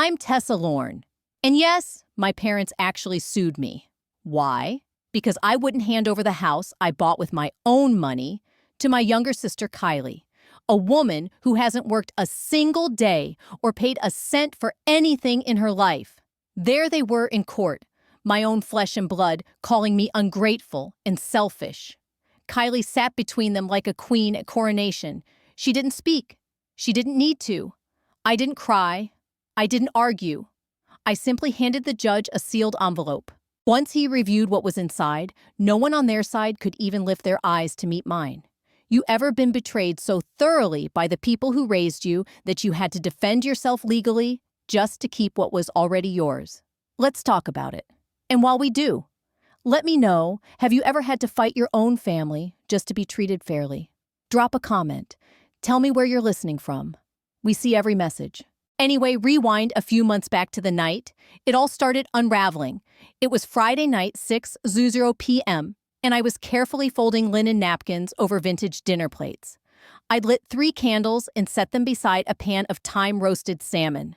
I'm Tessa Lorne. And yes, my parents actually sued me. Why? Because I wouldn't hand over the house I bought with my own money to my younger sister, Kylie, a woman who hasn't worked a single day or paid a cent for anything in her life. There they were in court, my own flesh and blood, calling me ungrateful and selfish. Kylie sat between them like a queen at coronation. She didn't speak. She didn't need to. I didn't cry. I didn't argue. I simply handed the judge a sealed envelope. Once he reviewed what was inside, no one on their side could even lift their eyes to meet mine. You ever been betrayed so thoroughly by the people who raised you that you had to defend yourself legally just to keep what was already yours? Let's talk about it. And while we do, let me know, have you ever had to fight your own family just to be treated fairly? Drop a comment. Tell me where you're listening from. We see every message. Anyway, rewind a few months back to the night. It all started unraveling. It was Friday night, 6:00 p.m., and I was carefully folding linen napkins over vintage dinner plates. I'd lit 3 candles and set them beside a pan of thyme-roasted salmon.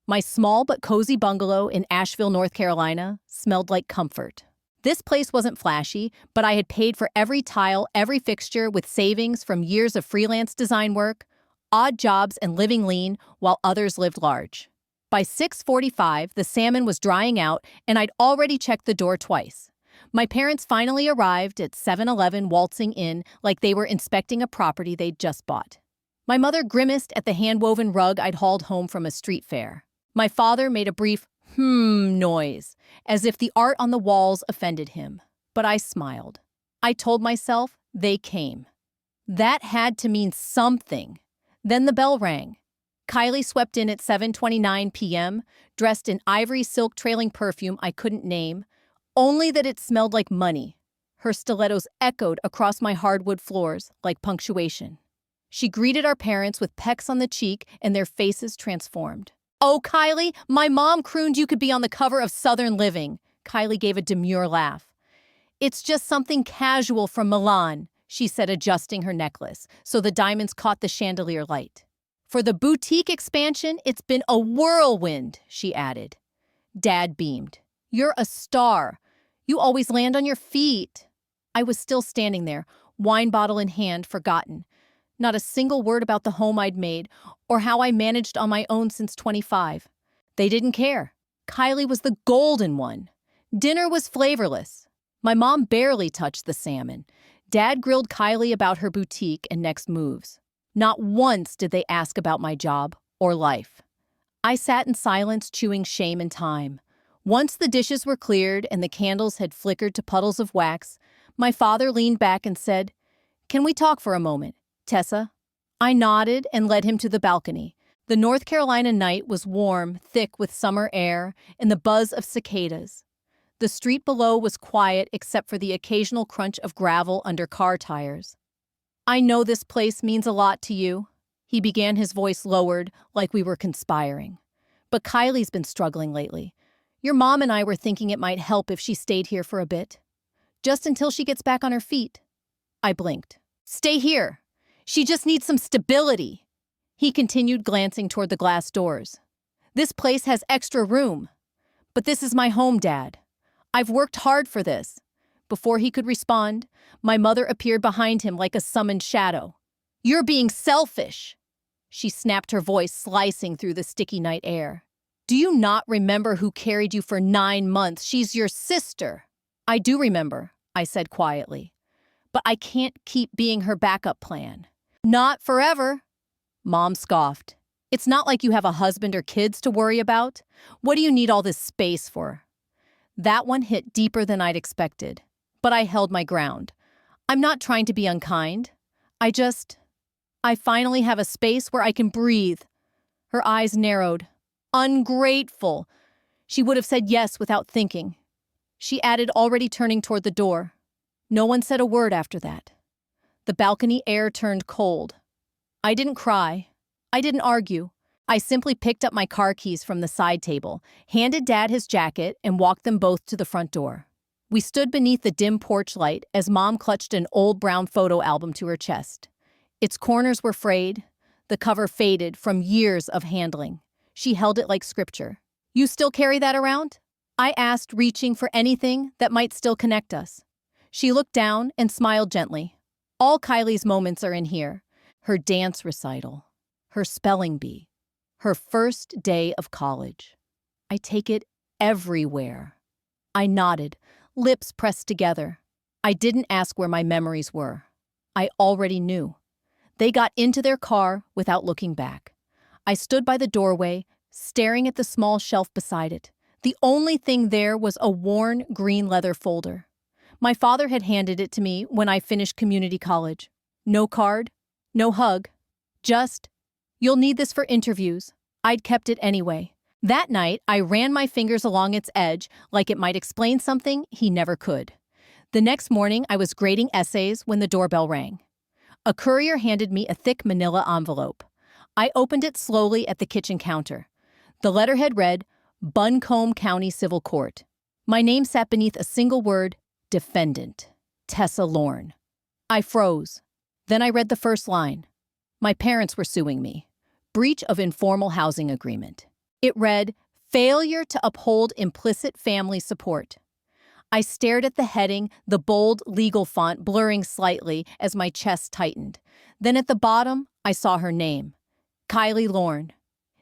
My small but cozy bungalow in Asheville, North Carolina, smelled like comfort. This place wasn't flashy, but I had paid for every tile, every fixture with savings from years of freelance design work, odd jobs, and living lean while others lived large. By 6:45, the salmon was drying out, and I'd already checked the door twice. My parents finally arrived at 7-Eleven, waltzing in like they were inspecting a property they'd just bought. My mother grimaced at the hand-woven rug I'd hauled home from a street fair. My father made a brief noise, as if the art on the walls offended him. But I smiled. I told myself they came. That had to mean something. Then the bell rang. Kylie swept in at 7:29 p.m., dressed in ivory silk trailing perfume I couldn't name, only that it smelled like money. Her stilettos echoed across my hardwood floors like punctuation. She greeted our parents with pecks on the cheek, and their faces transformed. "Oh, Kylie, my mom crooned you could be on the cover of Southern Living." Kylie gave a demure laugh. "It's just something casual from Milan," she said, adjusting her necklace so the diamonds caught the chandelier light. "For the boutique expansion, it's been a whirlwind," she added. Dad beamed. "You're a star. You always land on your feet." I was still standing there, wine bottle in hand, forgotten. Not a single word about the home I'd made or how I managed on my own since 25. They didn't care. Kylie was the golden one. Dinner was flavorless. My mom barely touched the salmon. Dad grilled Kylie about her boutique and next moves. Not once did they ask about my job or life. I sat in silence, chewing shame and time. Once the dishes were cleared and the candles had flickered to puddles of wax, my father leaned back and said, "Can we talk for a moment, Tessa?" I nodded and led him to the balcony. The North Carolina night was warm, thick with summer air and the buzz of cicadas. The street below was quiet except for the occasional crunch of gravel under car tires. "I know this place means a lot to you." He began, his voice lowered, like we were conspiring. "But Kylie's been struggling lately. Your mom and I were thinking it might help if she stayed here for a bit. Just until she gets back on her feet." I blinked. "Stay here. She just needs some stability." He continued, glancing toward the glass doors. "This place has extra room. But this is my home, Dad. I've worked hard for this." Before he could respond, my mother appeared behind him like a summoned shadow. "You're being selfish." She snapped, her voice slicing through the sticky night air. "Do you not remember who carried you for 9 months? She's your sister." "I do remember," I said quietly. "But I can't keep being her backup plan." "Not forever." Mom scoffed. "It's not like you have a husband or kids to worry about. What do you need all this space for?" That one hit deeper than I'd expected, but I held my ground. "I'm not trying to be unkind. I finally have a space where I can breathe." Her eyes narrowed. "Ungrateful." She would have said yes without thinking. She added, already turning toward the door. No one said a word after that. The balcony air turned cold. I didn't cry. I didn't argue. I simply picked up my car keys from the side table, handed Dad his jacket, and walked them both to the front door. We stood beneath the dim porch light as Mom clutched an old brown photo album to her chest. Its corners were frayed, the cover faded from years of handling. She held it like scripture. You still carry that around? I asked, reaching for anything that might still connect us. She looked down and smiled gently. All Kylie's moments are in here. Her dance recital, her spelling bee, her first day of college. I take it everywhere. I nodded, lips pressed together. I didn't ask where my memories were. I already knew. They got into their car without looking back. I stood by the doorway, staring at the small shelf beside it. The only thing there was a worn green leather folder. My father had handed it to me when I finished community college. No card, no hug, just, you'll need this for interviews. I'd kept it anyway. That night, I ran my fingers along its edge like it might explain something he never could. The next morning, I was grading essays when the doorbell rang. A courier handed me a thick manila envelope. I opened it slowly at the kitchen counter. The letterhead read, Buncombe County Civil Court. My name sat beneath a single word, Defendant, Tessa Lorne. I froze. Then I read the first line. My parents were suing me. Breach of informal housing agreement. It read, Failure to uphold implicit family support. I stared at the heading, the bold legal font blurring slightly as my chest tightened. Then at the bottom, I saw her name, Kylie Lorne,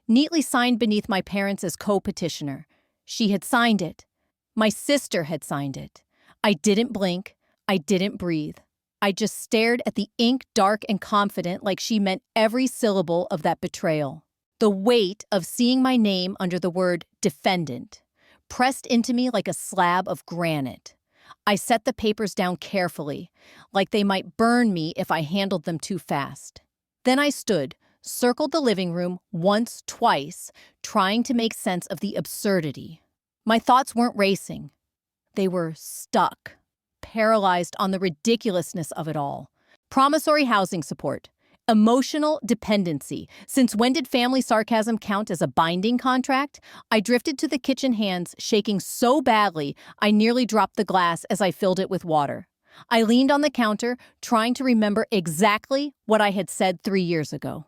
neatly signed beneath my parents as co-petitioner. She had signed it. My sister had signed it. I didn't blink. I didn't breathe. I just stared at the ink, dark and confident, like she meant every syllable of that betrayal. The weight of seeing my name under the word defendant pressed into me like a slab of granite. I set the papers down carefully, like they might burn me if I handled them too fast. Then I stood, circled the living room once, twice, trying to make sense of the absurdity. My thoughts weren't racing. They were stuck, paralyzed on the ridiculousness of it all. Promissory housing support. Emotional dependency. Since when did family sarcasm count as a binding contract? I drifted to the kitchen, hands shaking so badly I nearly dropped the glass as I filled it with water. I leaned on the counter, trying to remember exactly what I had said 3 years ago.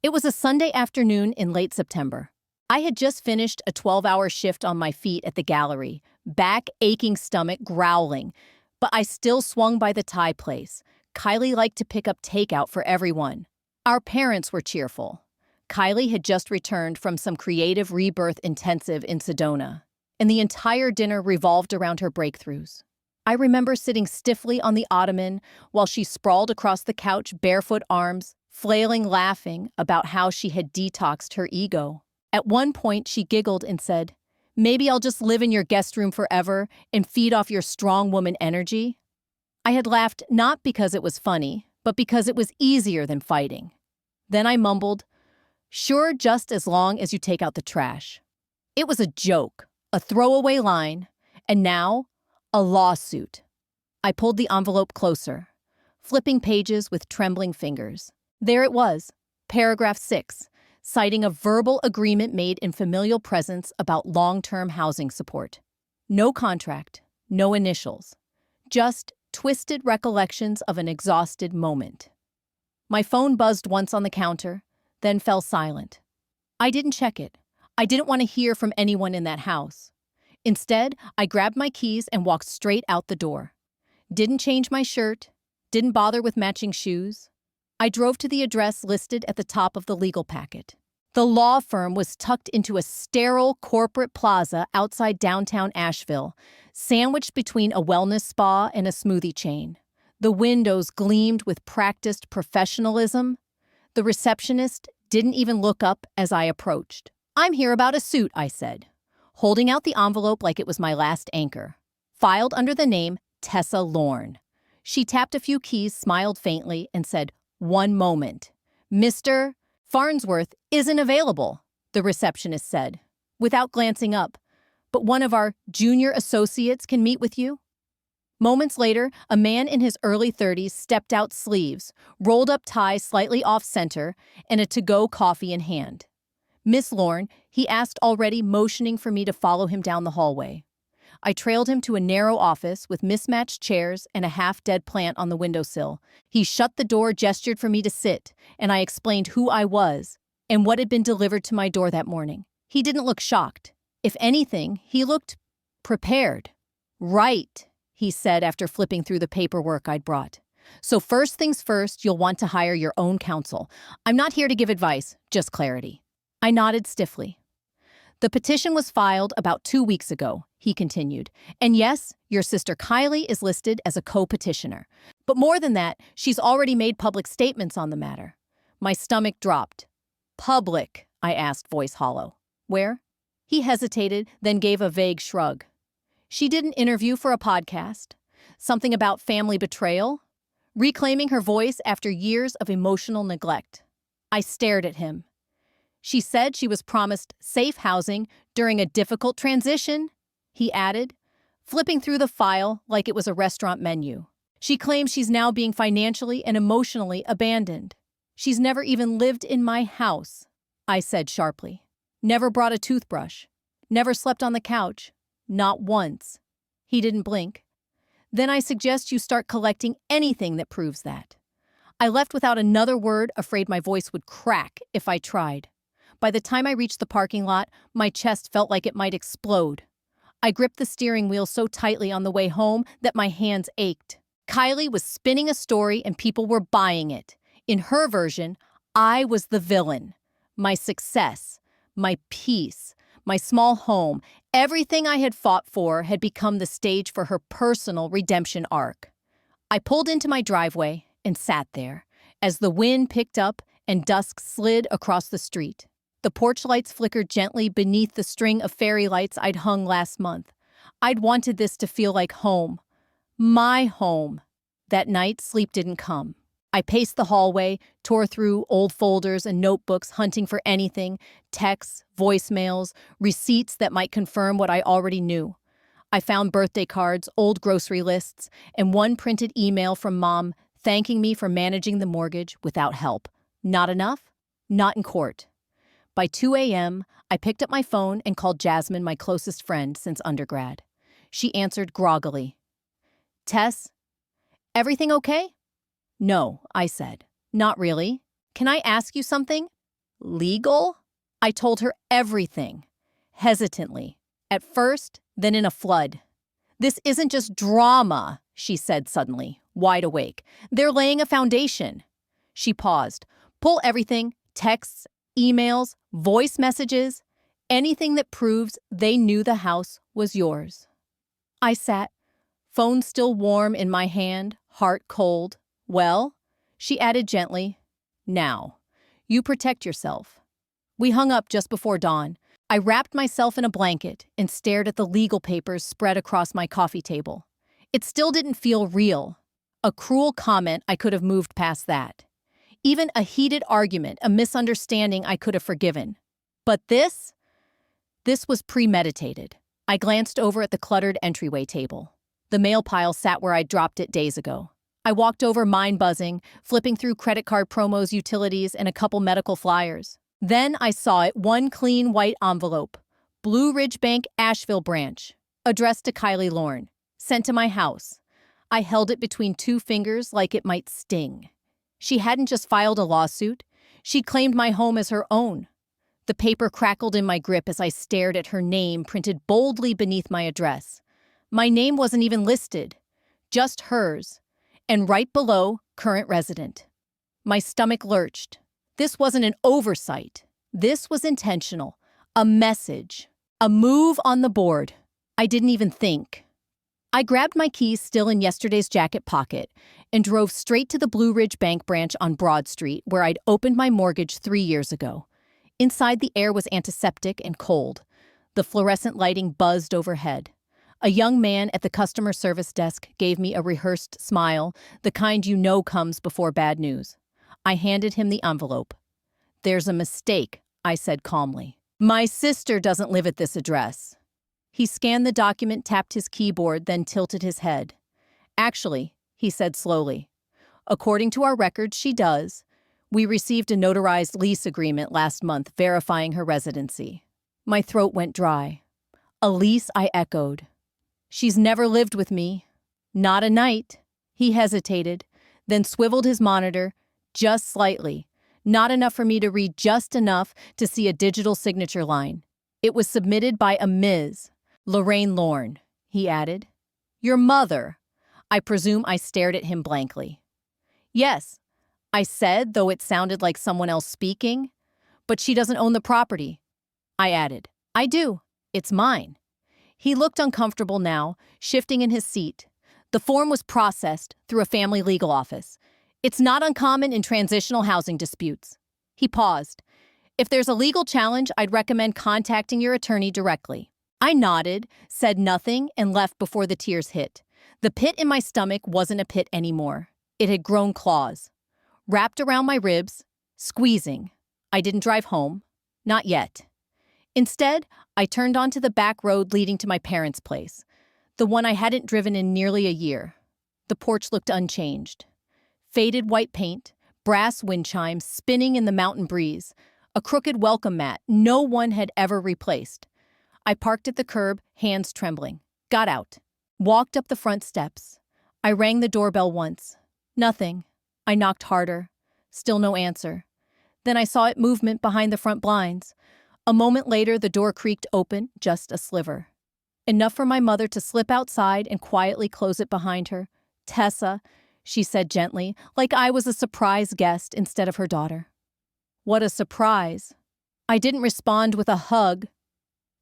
It was a Sunday afternoon in late September. I had just finished a 12-hour shift on my feet at the gallery, back aching, stomach growling, but I still swung by the Thai place. Kylie liked to pick up takeout for everyone. Our parents were cheerful. Kylie had just returned from some creative rebirth intensive in Sedona, and the entire dinner revolved around her breakthroughs. I remember sitting stiffly on the ottoman while she sprawled across the couch, barefoot arms, flailing, laughing about how she had detoxed her ego. At one point, she giggled and said, "Maybe I'll just live in your guest room forever and feed off your strong woman energy." I had laughed not because it was funny, but because it was easier than fighting. Then I mumbled, "Sure, just as long as you take out the trash." It was a joke, a throwaway line, and now, a lawsuit. I pulled the envelope closer, flipping pages with trembling fingers. There it was, paragraph 6, citing a verbal agreement made in familial presence about long-term housing support. No contract, no initials, just twisted recollections of an exhausted moment. My phone buzzed once on the counter, then fell silent. I didn't check it. I didn't want to hear from anyone in that house. Instead, I grabbed my keys and walked straight out the door. Didn't change my shirt, didn't bother with matching shoes. I drove to the address listed at the top of the legal packet. The law firm was tucked into a sterile corporate plaza outside downtown Asheville, sandwiched between a wellness spa and a smoothie chain. The windows gleamed with practiced professionalism. The receptionist didn't even look up as I approached. "I'm here about a suit," I said, holding out the envelope like it was my last anchor. Filed under the name Tessa Lorne. She tapped a few keys, smiled faintly, and said, "One moment. Mr. Farnsworth isn't available," the receptionist said, without glancing up. "But one of our junior associates can meet with you." Moments later, a man in his early 30s stepped out, sleeves, rolled up tie slightly off-center, and a to-go coffee in hand. "Miss Lorne," he asked, already motioning for me to follow him down the hallway. I trailed him to a narrow office with mismatched chairs and a half-dead plant on the windowsill. He shut the door, gestured for me to sit, and I explained who I was, and what had been delivered to my door that morning. He didn't look shocked. If anything, he looked prepared. "Right," he said after flipping through the paperwork I'd brought. "So first things first, you'll want to hire your own counsel. I'm not here to give advice, just clarity." I nodded stiffly. "The petition was filed about 2 weeks ago," he continued. "And yes, your sister Kylie is listed as a co-petitioner. But more than that, she's already made public statements on the matter." My stomach dropped. "Public?" I asked, voice hollow. "Where?" He hesitated, then gave a vague shrug. "She did an interview for a podcast. Something about family betrayal. Reclaiming her voice after years of emotional neglect." I stared at him. "She said she was promised safe housing during a difficult transition," he added, flipping through the file like it was a restaurant menu. "She claims she's now being financially and emotionally abandoned. She's never even lived in my house," I said sharply. "Never brought a toothbrush. Never slept on the couch. Not once." He didn't blink. "Then I suggest you start collecting anything that proves that." I left without another word, afraid my voice would crack if I tried. By the time I reached the parking lot, my chest felt like it might explode. I gripped the steering wheel so tightly on the way home that my hands ached. Kylie was spinning a story and people were buying it. In her version, I was the villain. My success, my peace, my small home, everything I had fought for had become the stage for her personal redemption arc. I pulled into my driveway and sat there as the wind picked up and dusk slid across the street. The porch lights flickered gently beneath the string of fairy lights I'd hung last month. I'd wanted this to feel like home. My home. That night, sleep didn't come. I paced the hallway, tore through old folders and notebooks, hunting for anything, texts, voicemails, receipts that might confirm what I already knew. I found birthday cards, old grocery lists, and one printed email from Mom thanking me for managing the mortgage without help. Not enough? Not in court. By 2 a.m., I picked up my phone and called Jasmine, my closest friend since undergrad. She answered groggily. "Tess, everything okay?" "No," I said. "Not really. Can I ask you something?" "Legal?" I told her everything, hesitantly, at first, then in a flood. "This isn't just drama," she said suddenly, wide awake. "They're laying a foundation." She paused. "Pull everything, texts, emails, voice messages, anything that proves they knew the house was yours." I sat, phone still warm in my hand, heart cold. "Well," she added gently, "now, you protect yourself." We hung up just before dawn. I wrapped myself in a blanket and stared at the legal papers spread across my coffee table. It still didn't feel real. A cruel comment, I could have moved past that. Even a heated argument, a misunderstanding, I could have forgiven. But this was premeditated. I glanced over at the cluttered entryway table. The mail pile sat where I'd dropped it days ago. I walked over, mind buzzing, flipping through credit card promos, utilities, and a couple medical flyers. Then I saw it, one clean white envelope. Blue Ridge Bank, Asheville branch. Addressed to Kylie Lorne. Sent to my house. I held it between two fingers like it might sting. She hadn't just filed a lawsuit. She'd claimed my home as her own. The paper crackled in my grip as I stared at her name printed boldly beneath my address. My name wasn't even listed. Just hers. And right below, current resident. My stomach lurched. This wasn't an oversight. This was intentional. A message. A move on the board. I didn't even think. I grabbed my keys still in yesterday's jacket pocket and drove straight to the Blue Ridge Bank branch on Broad Street where I'd opened my mortgage 3 years ago. Inside, the air was antiseptic and cold. The fluorescent lighting buzzed overhead. A young man at the customer service desk gave me a rehearsed smile, the kind you know comes before bad news. I handed him the envelope. "There's a mistake," I said calmly. "My sister doesn't live at this address." He scanned the document, tapped his keyboard, then tilted his head. "Actually," he said slowly, "according to our records, she does. We received a notarized lease agreement last month verifying her residency." My throat went dry. "A lease?" I echoed. "She's never lived with me. Not a night." He hesitated, then swiveled his monitor, just slightly, Not enough for me to read, just enough to see a digital signature line. It was submitted by a Ms. Lorraine Lorne, he added. Your mother. I presume I stared at him blankly. Yes, I said, though it sounded like someone else speaking. But she doesn't own the property. I added. I do. It's mine. He looked uncomfortable now, shifting in his seat. The form was processed through a family legal office. It's not uncommon in transitional housing disputes. He paused. If there's a legal challenge, I'd recommend contacting your attorney directly. I nodded, said nothing, and left before the tears hit. The pit in my stomach wasn't a pit anymore. It had grown claws, wrapped around my ribs, squeezing. I didn't drive home. Not yet. Instead, I turned onto the back road leading to my parents' place, the one I hadn't driven in nearly a year. The porch looked unchanged. Faded white paint, brass wind chimes spinning in the mountain breeze, a crooked welcome mat no one had ever replaced. I parked at the curb, hands trembling. Got out. Walked up the front steps. I rang the doorbell once. Nothing. I knocked harder. Still no answer. Then I saw movement behind the front blinds. A moment later, the door creaked open, just a sliver. Enough for my mother to slip outside and quietly close it behind her. Tessa, she said gently, like I was a surprise guest instead of her daughter. What a surprise. I didn't respond with a hug.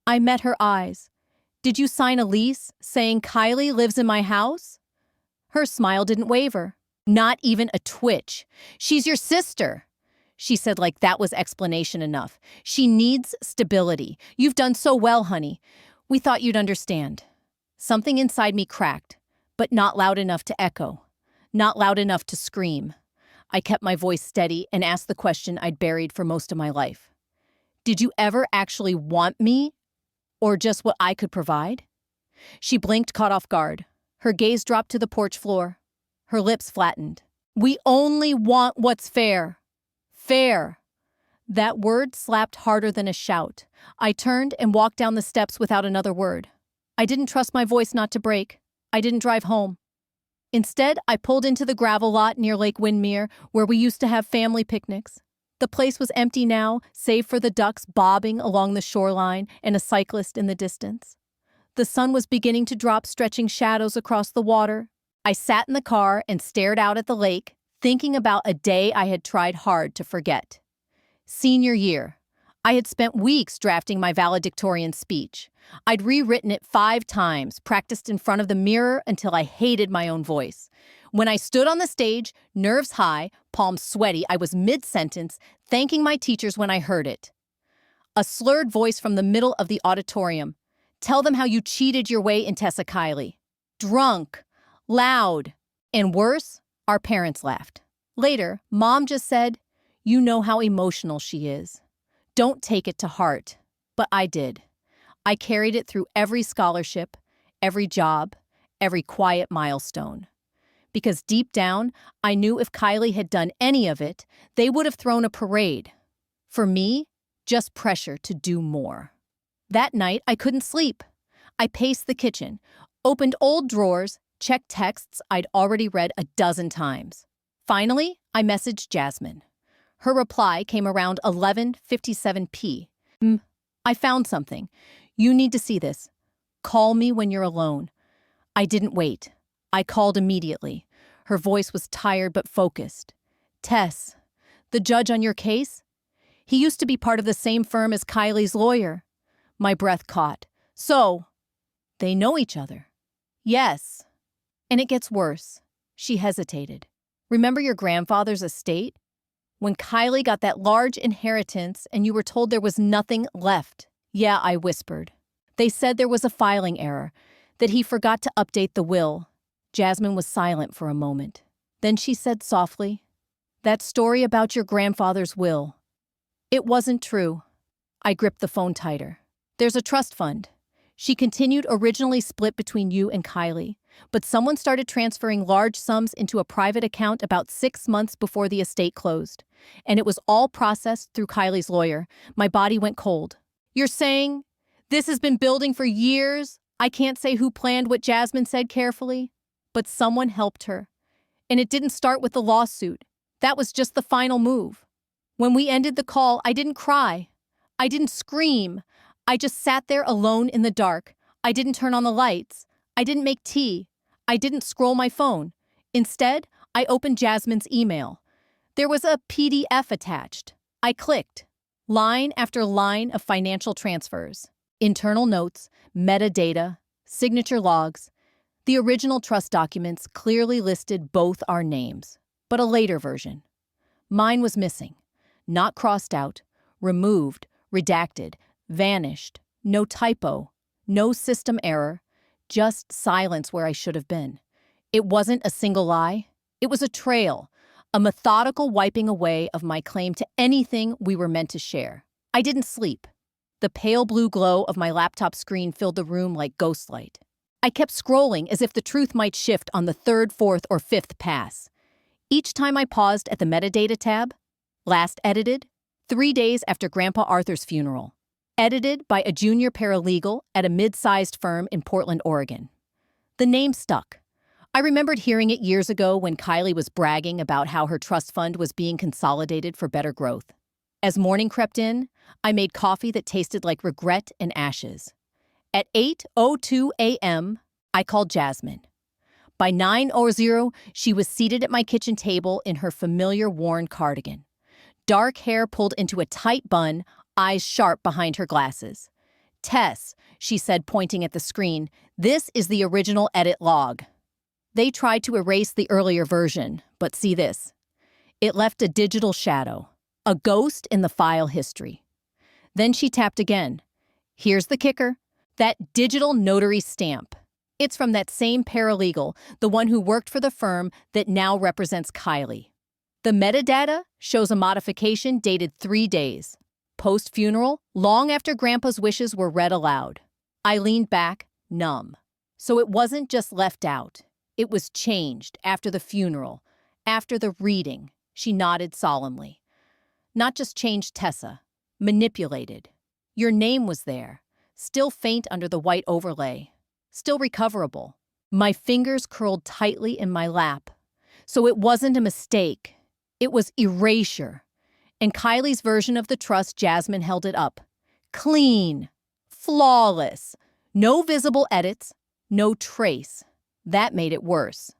I met her eyes. Did you sign a lease saying Kylie lives in my house? Her smile didn't waver. Not even a twitch. She's your sister, she said like that was explanation enough. She needs stability. You've done so well, honey. We thought you'd understand. Something inside me cracked, but not loud enough to echo. Not loud enough to scream. I kept my voice steady and asked the question I'd buried for most of my life. Did you ever actually want me? Or just what I could provide? She blinked, caught off guard. Her gaze dropped to the porch floor. Her lips flattened. We only want what's fair. Fair. That word slapped harder than a shout. I turned and walked down the steps without another word. I didn't trust my voice not to break. I didn't drive home. Instead, I pulled into the gravel lot near Lake Windermere, where we used to have family picnics. The place was empty now, save for the ducks bobbing along the shoreline and a cyclist in the distance. The sun was beginning to drop, stretching shadows across the water. I sat in the car and stared out at the lake, thinking about a day I had tried hard to forget. Senior year. I had spent weeks drafting my valedictorian speech. I'd rewritten it 5 times, practiced in front of the mirror until I hated my own voice. When I stood on the stage, nerves high, palms sweaty, I was mid-sentence, thanking my teachers when I heard it. A slurred voice from the middle of the auditorium. Tell them how you cheated your way in Tessa, Kylie. Drunk. Loud. And worse, our parents laughed. Later, Mom just said, you know how emotional she is. Don't take it to heart. But I did. I carried it through every scholarship, every job, every quiet milestone. Because deep down, I knew if Kylie had done any of it, they would have thrown a parade. For me, just pressure to do more. That night, I couldn't sleep. I paced the kitchen, opened old drawers, checked texts I'd already read a dozen times. Finally, I messaged Jasmine. Her reply came around 11:57 p.m. I found something. You need to see this. Call me when you're alone. I didn't wait. I called immediately. Her voice was tired but focused. Tess, the judge on your case? He used to be part of the same firm as Kylie's lawyer. My breath caught. So, they know each other. Yes. And it gets worse. She hesitated. Remember your grandfather's estate? When Kylie got that large inheritance and you were told there was nothing left. Yeah, I whispered. They said there was a filing error, that he forgot to update the will. Jasmine was silent for a moment. Then she said softly, that story about your grandfather's will. It wasn't true. I gripped the phone tighter. There's a trust fund. She continued, originally split between you and Kylie, but someone started transferring large sums into a private account about 6 months before the estate closed. And it was all processed through Kylie's lawyer. My body went cold. You're saying this has been building for years? I can't say who planned what Jasmine said carefully, but someone helped her. And it didn't start with the lawsuit. That was just the final move. When we ended the call, I didn't cry. I didn't scream. I just sat there alone in the dark. I didn't turn on the lights. I didn't make tea. I didn't scroll my phone. Instead, I opened Jasmine's email. There was a PDF attached. I clicked. Line after line of financial transfers, internal notes, metadata, signature logs. The original trust documents clearly listed both our names, but a later version. Mine was missing, not crossed out, removed, redacted, vanished, no typo, no system error, just silence where I should have been. It wasn't a single lie. It was a trail, a methodical wiping away of my claim to anything we were meant to share. I didn't sleep. The pale blue glow of my laptop screen filled the room like ghostlight. I kept scrolling as if the truth might shift on the third, fourth, or fifth pass. Each time I paused at the metadata tab, last edited, 3 days after Grandpa Arthur's funeral. Edited by a junior paralegal at a mid-sized firm in Portland, Oregon. The name stuck. I remembered hearing it years ago when Kylie was bragging about how her trust fund was being consolidated for better growth. As morning crept in, I made coffee that tasted like regret and ashes. At 8:02 a.m., I called Jasmine. By 9:00, she was seated at my kitchen table in her familiar worn cardigan. Dark hair pulled into a tight bun, eyes sharp behind her glasses. "Tess," she said, pointing at the screen, "this is the original edit log." They tried to erase the earlier version, but see this. It left a digital shadow, a ghost in the file history. Then she tapped again. Here's the kicker. That digital notary stamp. It's from that same paralegal, the one who worked for the firm that now represents Kylie. The metadata shows a modification dated 3 days. Post-funeral, long after Grandpa's wishes were read aloud. I leaned back, numb. So it wasn't just left out. It was changed after the funeral, after the reading. She nodded solemnly. Not just changed, Tessa. Manipulated. Your name was there, still faint under the white overlay, still recoverable. My fingers curled tightly in my lap. So it wasn't a mistake. It was erasure. And Kylie's version of the trust, Jasmine held it up. Clean. Flawless. No visible edits. No trace. That made it worse.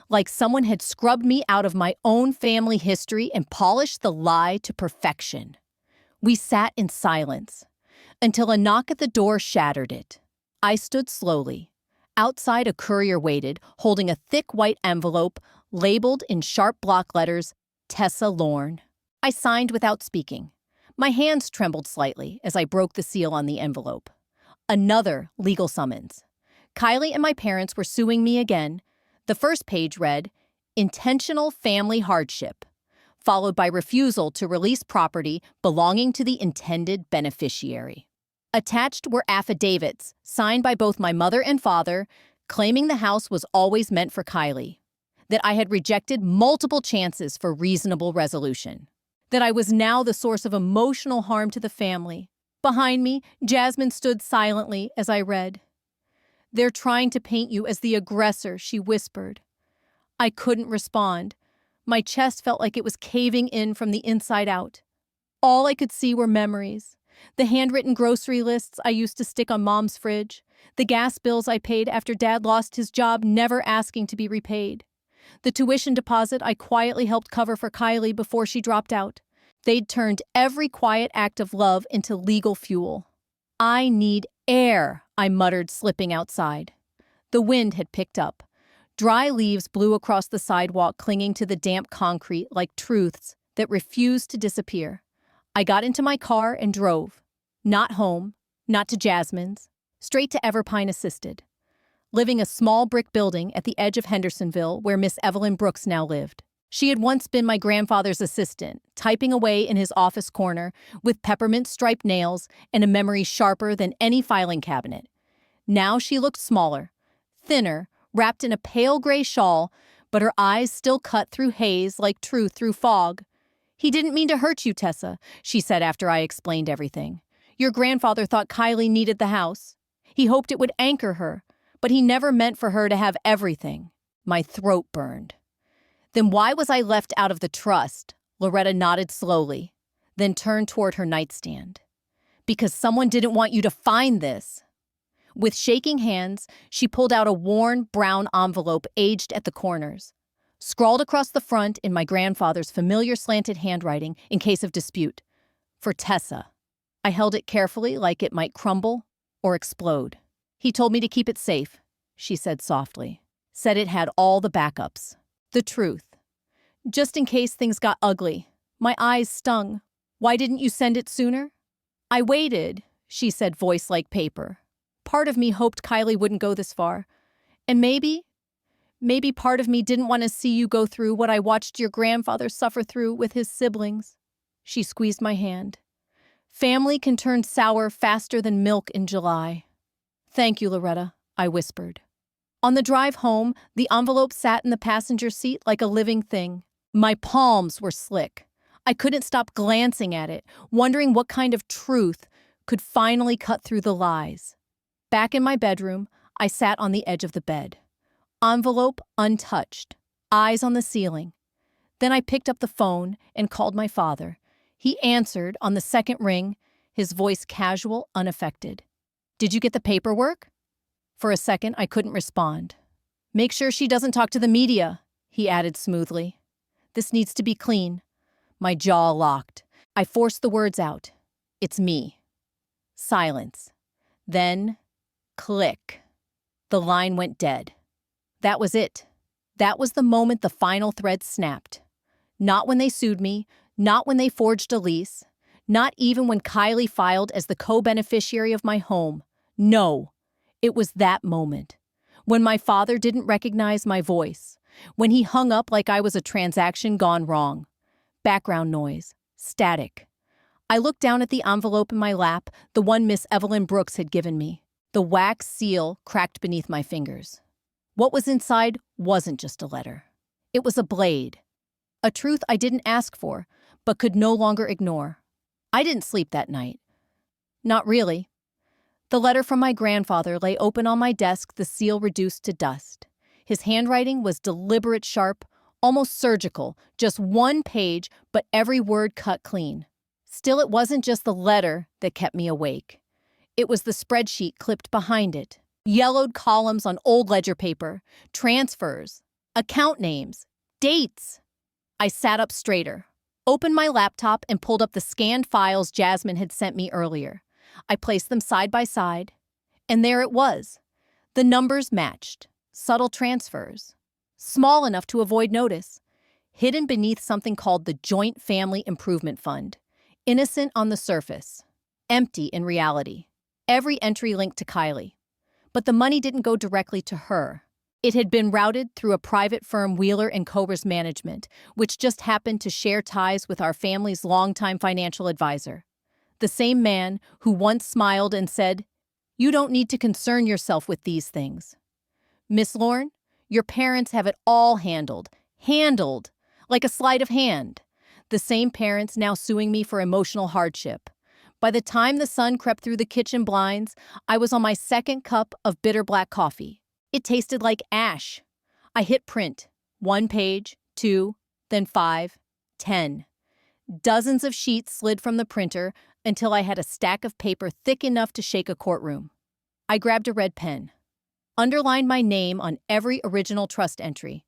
Like someone had scrubbed me out of my own family history and polished the lie to perfection. We sat in silence until a knock at the door shattered it. I stood slowly. Outside, a courier waited, holding a thick white envelope labeled in sharp block letters, Tessa Lorne. I signed without speaking. My hands trembled slightly as I broke the seal on the envelope. Another legal summons. Kylie and my parents were suing me again. The first page read, intentional family hardship, followed by refusal to release property belonging to the intended beneficiary. Attached were affidavits signed by both my mother and father, claiming the house was always meant for Kylie, that I had rejected multiple chances for reasonable resolution, that I was now the source of emotional harm to the family. Behind me, Jasmine stood silently as I read. They're trying to paint you as the aggressor, she whispered. I couldn't respond. My chest felt like it was caving in from the inside out. All I could see were memories. The handwritten grocery lists I used to stick on Mom's fridge. The gas bills I paid after Dad lost his job, never asking to be repaid. The tuition deposit I quietly helped cover for Kylie before she dropped out. They'd turned every quiet act of love into legal fuel. I need air, I muttered, slipping outside. The wind had picked up. Dry leaves blew across the sidewalk, clinging to the damp concrete like truths that refused to disappear. I got into my car and drove. Not home, not to Jasmine's, straight to Everpine Assisted, living a small brick building at the edge of Hendersonville where Miss Evelyn Brooks now lived. She had once been my grandfather's assistant, typing away in his office corner with peppermint-striped nails and a memory sharper than any filing cabinet. Now she looked smaller, thinner, wrapped in a pale gray shawl, but her eyes still cut through haze like truth through fog. He didn't mean to hurt you, Tessa, she said after I explained everything. Your grandfather thought Kylie needed the house. He hoped it would anchor her, but he never meant for her to have everything. My throat burned. Then why was I left out of the trust? Loretta nodded slowly. then turned toward her nightstand. Because someone didn't want you to find this. With shaking hands, she pulled out a worn, brown envelope aged at the corners. Scrawled across the front in my grandfather's familiar slanted handwriting in case of dispute. For Tessa. I held it carefully like it might crumble or explode. He told me to keep it safe, she said softly. Said it had all the backups. The truth. Just in case things got ugly. My eyes stung. Why didn't you send it sooner? I waited, she said, voice like paper. Part of me hoped Kylie wouldn't go this far. And maybe part of me didn't want to see you go through what I watched your grandfather suffer through with his siblings. She squeezed my hand. Family can turn sour faster than milk in July. Thank you, Loretta, I whispered. On the drive home, the envelope sat in the passenger seat like a living thing. My palms were slick. I couldn't stop glancing at it, wondering what kind of truth could finally cut through the lies. Back in my bedroom, I sat on the edge of the bed. Envelope untouched, eyes on the ceiling. Then I picked up the phone and called my father. He answered on the second ring, his voice casual, unaffected. Did you get the paperwork? For a second, I couldn't respond. Make sure she doesn't talk to the media, he added smoothly. This needs to be clean. My jaw locked. I forced the words out. It's me. Silence. Then, click. The line went dead. That was it. That was the moment the final thread snapped. Not when they sued me, not when they forged a lease, not even when Kylie filed as the co-beneficiary of my home. No, it was that moment. When my father didn't recognize my voice. When he hung up like I was a transaction gone wrong. Background noise. Static. I looked down at the envelope in my lap, the one Miss Evelyn Brooks had given me. The wax seal cracked beneath my fingers. What was inside wasn't just a letter. It was a blade. A truth I didn't ask for, but could no longer ignore. I didn't sleep that night. Not really. The letter from my grandfather lay open on my desk, the seal reduced to dust. His handwriting was deliberate, sharp, almost surgical, just one page, but every word cut clean. Still, it wasn't just the letter that kept me awake. It was the spreadsheet clipped behind it. Yellowed columns on old ledger paper, transfers, account names, dates. I sat up straighter, opened my laptop, and pulled up the scanned files Jasmine had sent me earlier. I placed them side by side, and there it was. The numbers matched. Subtle transfers. Small enough to avoid notice. Hidden beneath something called the Joint Family Improvement Fund. Innocent on the surface. Empty in reality. Every entry linked to Kylie. But the money didn't go directly to her. It had been routed through a private firm, Wheeler and Cobras Management, which just happened to share ties with our family's longtime financial advisor. The same man who once smiled and said, "You don't need to concern yourself with these things. Miss Lorne, your parents have it all handled, like a sleight of hand." The same parents now suing me for emotional hardship. By the time the sun crept through the kitchen blinds, I was on my second cup of bitter black coffee. It tasted like ash. I hit print. 1 page, 2, then 5, 10. Dozens of sheets slid from the printer until I had a stack of paper thick enough to shake a courtroom. I grabbed a red pen, underlined my name on every original trust entry,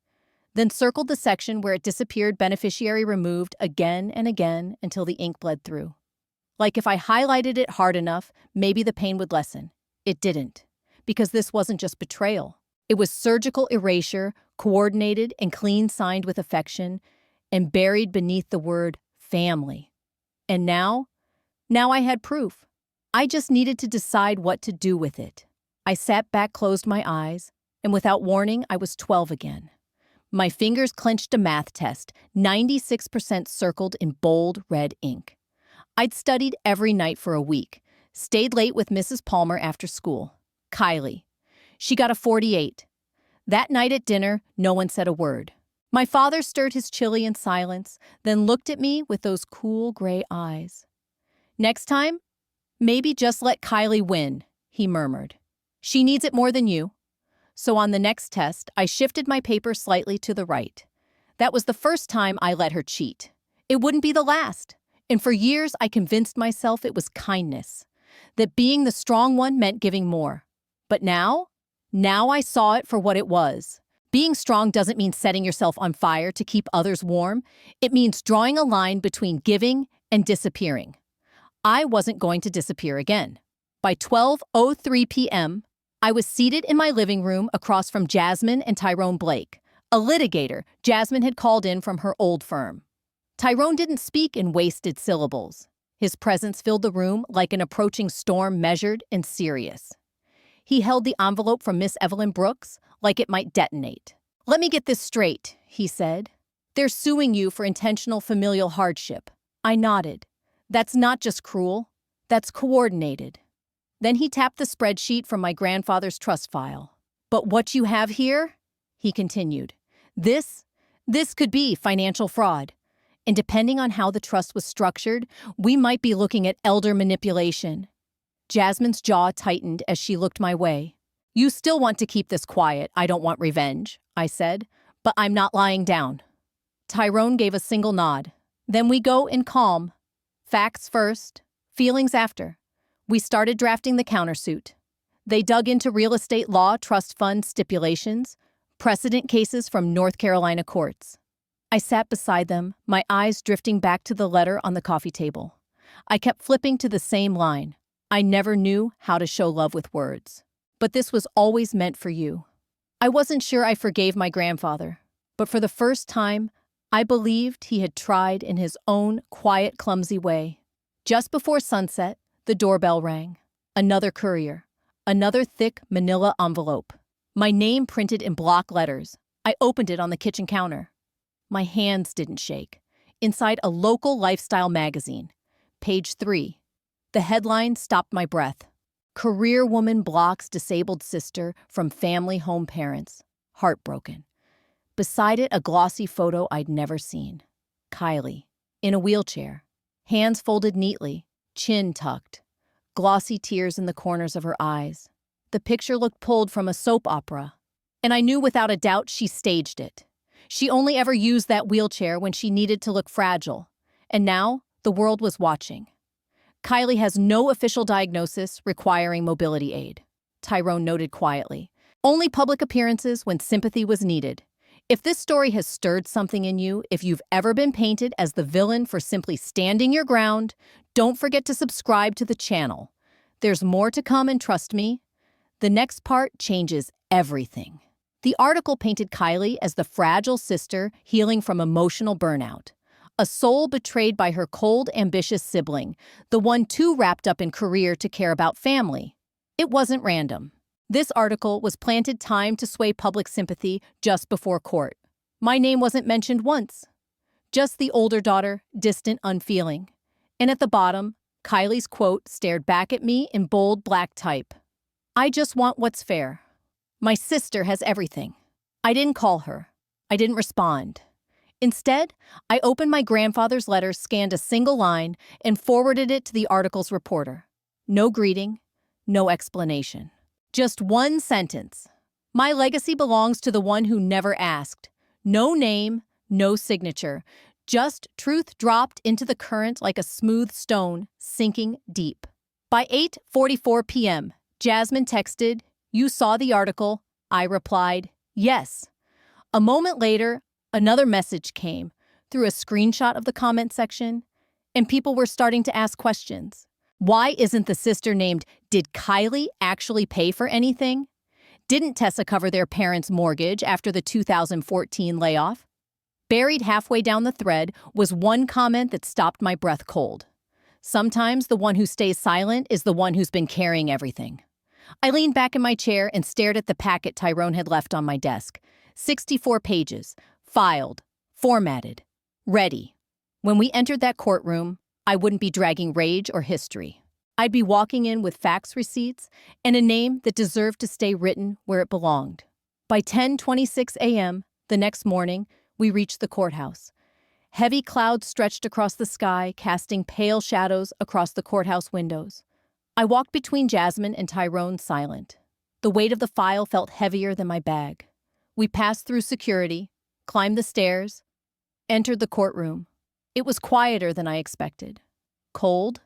then circled the section where it disappeared, beneficiary removed, again and again until the ink bled through. Like if I highlighted it hard enough, maybe the pain would lessen. It didn't, because this wasn't just betrayal. It was surgical erasure, coordinated and clean, signed with affection, and buried beneath the word family. And now I had proof. I just needed to decide what to do with it. I sat back, closed my eyes, and without warning, I was 12 again. My fingers clenched a math test, 96% circled in bold red ink. I'd studied every night for a week, stayed late with Mrs. Palmer after school. Kylie. She got a 48. That night at dinner, no one said a word. My father stirred his chili in silence, then looked at me with those cool gray eyes. Next time, maybe just let Kylie win, he murmured. She needs it more than you. So on the next test, I shifted my paper slightly to the right. That was the first time I let her cheat. It wouldn't be the last. And for years, I convinced myself it was kindness, that being the strong one meant giving more. But now I saw it for what it was. Being strong doesn't mean setting yourself on fire to keep others warm. It means drawing a line between giving and disappearing. I wasn't going to disappear again. By 12:03 p.m., I was seated in my living room across from Jasmine and Tyrone Blake, a litigator Jasmine had called in from her old firm. Tyrone didn't speak in wasted syllables. His presence filled the room like an approaching storm, measured and serious. He held the envelope from Miss Evelyn Brooks like it might detonate. "Let me get this straight," he said. "They're suing you for intentional familial hardship." I nodded. "That's not just cruel, that's coordinated." Then he tapped the spreadsheet from my grandfather's trust file. "But what you have here," he continued, this could be financial fraud. And depending on how the trust was structured, we might be looking at elder manipulation." Jasmine's jaw tightened as she looked my way. "You still want to keep this quiet. I don't want revenge," I said, "but I'm not lying down." Tyrone gave a single nod. "Then we go in calm. Facts first, feelings after." We started drafting the countersuit. They dug into real estate law, trust fund stipulations, precedent cases from North Carolina courts. I sat beside them, my eyes drifting back to the letter on the coffee table. I kept flipping to the same line. "I never knew how to show love with words. But this was always meant for you." I wasn't sure I forgave my grandfather, but for the first time, I believed he had tried in his own quiet, clumsy way. Just before sunset, the doorbell rang. Another courier. Another thick manila envelope. My name printed in block letters. I opened it on the kitchen counter. My hands didn't shake. Inside a local lifestyle magazine. Page 3. The headline stopped my breath. "Career woman blocks disabled sister from family home parents. Heartbroken." Beside it, a glossy photo I'd never seen. Kylie, in a wheelchair. Hands folded neatly, chin tucked. Glossy tears in the corners of her eyes. The picture looked pulled from a soap opera. And I knew without a doubt she staged it. She only ever used that wheelchair when she needed to look fragile. And now, the world was watching. "Kylie has no official diagnosis requiring mobility aid," Tyrone noted quietly. "Only public appearances when sympathy was needed. If this story has stirred something in you, if you've ever been painted as the villain for simply standing your ground, don't forget to subscribe to the channel. There's more to come, and trust me, the next part changes everything." The article painted Kylie as the fragile sister healing from emotional burnout. A soul betrayed by her cold, ambitious sibling, the one too wrapped up in career to care about family. It wasn't random. This article was planted timed to sway public sympathy just before court. My name wasn't mentioned once. Just the older daughter, distant, unfeeling. And at the bottom, Kylie's quote stared back at me in bold black type. "I just want what's fair. My sister has everything." I didn't call her. I didn't respond. Instead, I opened my grandfather's letter, scanned a single line, and forwarded it to the article's reporter. No greeting, no explanation. Just one sentence. "My legacy belongs to the one who never asked." No name, no signature. Just truth dropped into the current like a smooth stone, sinking deep. By 8:44 p.m., Jasmine texted, "You saw the article?" I replied, "Yes." A moment later, another message came through a screenshot of the comment section, and people were starting to ask questions. Why isn't the sister named? Did Kylie actually pay for anything? Didn't Tessa cover their parents' mortgage after the 2014 layoff? Buried halfway down the thread was one comment that stopped my breath cold. Sometimes the one who stays silent is the one who's been carrying everything. I leaned back in my chair and stared at the packet Tyrone had left on my desk. 64 pages, filed, formatted, ready. When we entered that courtroom, I wouldn't be dragging rage or history. I'd be walking in with fax receipts and a name that deserved to stay written where it belonged. By 10:26 a.m. the next morning, we reached the courthouse. Heavy clouds stretched across the sky, casting pale shadows across the courthouse windows. I walked between Jasmine and Tyrone, silent. The weight of the file felt heavier than my bag. We passed through security, climbed the stairs, entered the courtroom. It was quieter than I expected. Cold,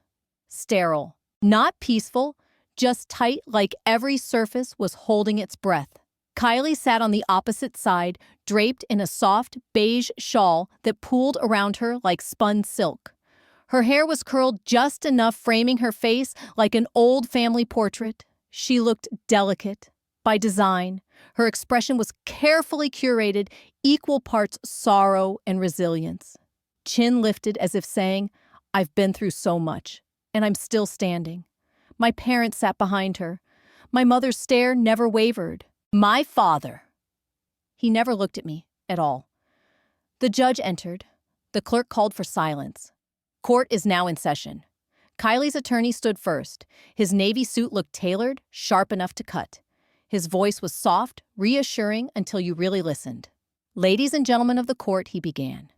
sterile, not peaceful, just tight like every surface was holding its breath. Kylie sat on the opposite side, draped in a soft, beige shawl that pooled around her like spun silk. Her hair was curled just enough, framing her face like an old family portrait. She looked delicate, by design. Her expression was carefully curated, equal parts sorrow and resilience. Chin lifted as if saying, "I've been through so much, and I'm still standing." My parents sat behind her. My mother's stare never wavered. My father. He never looked at me at all. The judge entered. The clerk called for silence. Court is now in session. Kylie's attorney stood first. His navy suit looked tailored, sharp enough to cut. His voice was soft, reassuring until you really listened. "Ladies and gentlemen of the court," he began.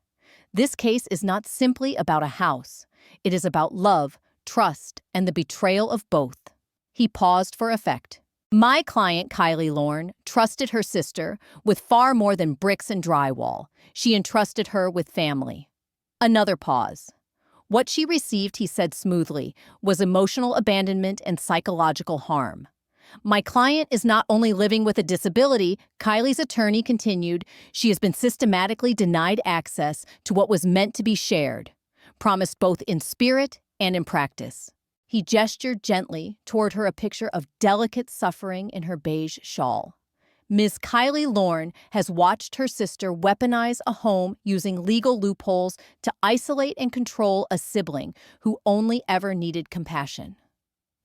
"This case is not simply about a house. It is about love, trust, and the betrayal of both." He paused for effect. "My client, Kylie Lorne, trusted her sister with far more than bricks and drywall. She entrusted her with family." Another pause. What she received, he said smoothly, was emotional abandonment and psychological harm. "My client is not only living with a disability," Kylie's attorney continued, "she has been systematically denied access to what was meant to be shared, promised both in spirit and in practice." He gestured gently toward her, a picture of delicate suffering in her beige shawl. "Ms. Kylie Lorne has watched her sister weaponize a home using legal loopholes to isolate and control a sibling who only ever needed compassion."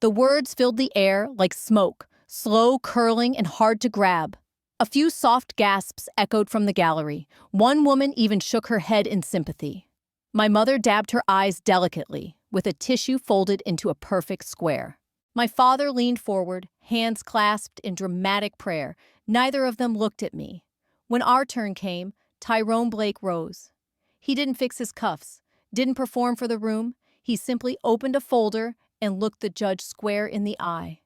The words filled the air like smoke, slow, curling, and hard to grab. A few soft gasps echoed from the gallery. One woman even shook her head in sympathy. My mother dabbed her eyes delicately, with a tissue folded into a perfect square. My father leaned forward, hands clasped in dramatic prayer. Neither of them looked at me. When our turn came, Tyrone Blake rose. He didn't fix his cuffs, didn't perform for the room. He simply opened a folder and looked the judge square in the eye.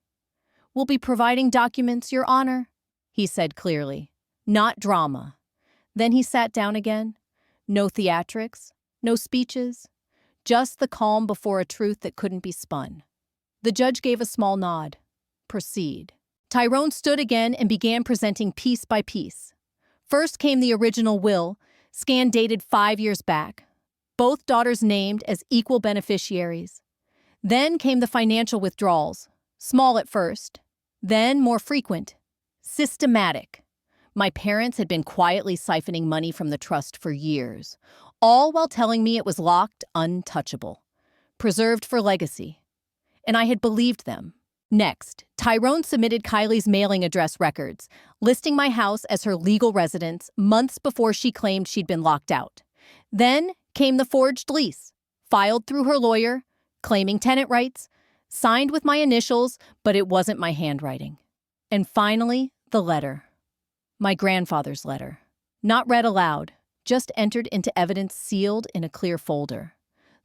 "We'll be providing documents, Your Honor," he said clearly. "Not drama." Then he sat down again. No theatrics, no speeches, just the calm before a truth that couldn't be spun. The judge gave a small nod. "Proceed." Tyrone stood again and began presenting piece by piece. First came the original will, scan dated 5 years back. Both daughters named as equal beneficiaries. Then came the financial withdrawals, small at first, then more frequent, systematic. My parents had been quietly siphoning money from the trust for years, all while telling me it was locked, untouchable, preserved for legacy. And I had believed them. Next, Tyrone submitted Kylie's mailing address records, listing my house as her legal residence months before she claimed she'd been locked out. Then came the forged lease, filed through her lawyer, claiming tenant rights, signed with my initials, but it wasn't my handwriting. And finally, the letter. My grandfather's letter. Not read aloud, just entered into evidence sealed in a clear folder.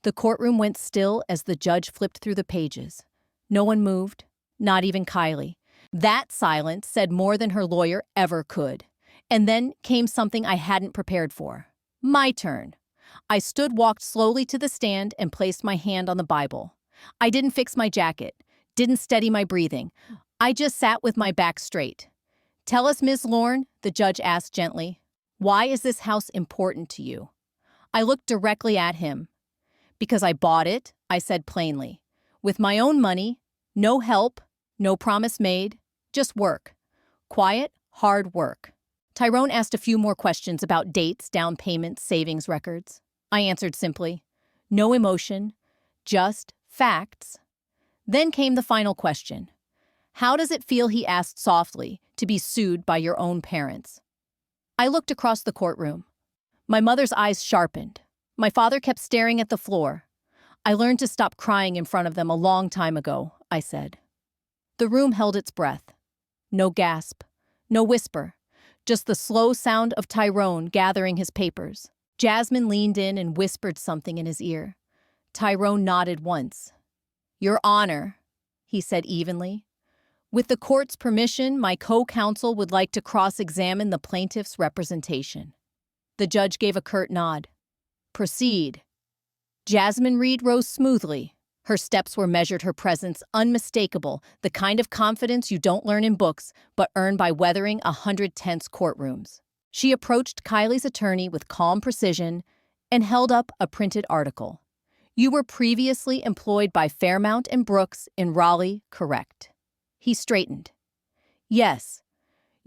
The courtroom went still as the judge flipped through the pages. No one moved, not even Kylie. That silence said more than her lawyer ever could. And then came something I hadn't prepared for. My turn. I walked slowly to the stand and placed my hand on the Bible. I didn't fix my jacket, didn't steady my breathing. I just sat with my back straight. "Tell us, Ms. Lorne," the judge asked gently, "why is this house important to you?" I looked directly at him. "Because I bought it," I said plainly. "With my own money, no help, no promise made, just work. Quiet, hard work." Tyrone asked a few more questions about dates, down payments, savings records. I answered simply. No emotion, just facts. Then came the final question. "How does it feel," he asked softly, "to be sued by your own parents?" I looked across the courtroom. My mother's eyes sharpened. My father kept staring at the floor. "I learned to stop crying in front of them a long time ago," I said. The room held its breath. No gasp, no whisper, just the slow sound of Tyrone gathering his papers. Jasmine leaned in and whispered something in his ear. Tyrone nodded once. "Your Honor," he said evenly, "with the court's permission, my co-counsel would like to cross-examine the plaintiff's representation." The judge gave a curt nod. "Proceed." Jasmine Reed rose smoothly. Her steps were measured, her presence unmistakable, the kind of confidence you don't learn in books, but earn by weathering 100 tense courtrooms. She approached Kylie's attorney with calm precision and held up a printed article. You were previously employed by Fairmount and Brooks in Raleigh, correct? He straightened. Yes.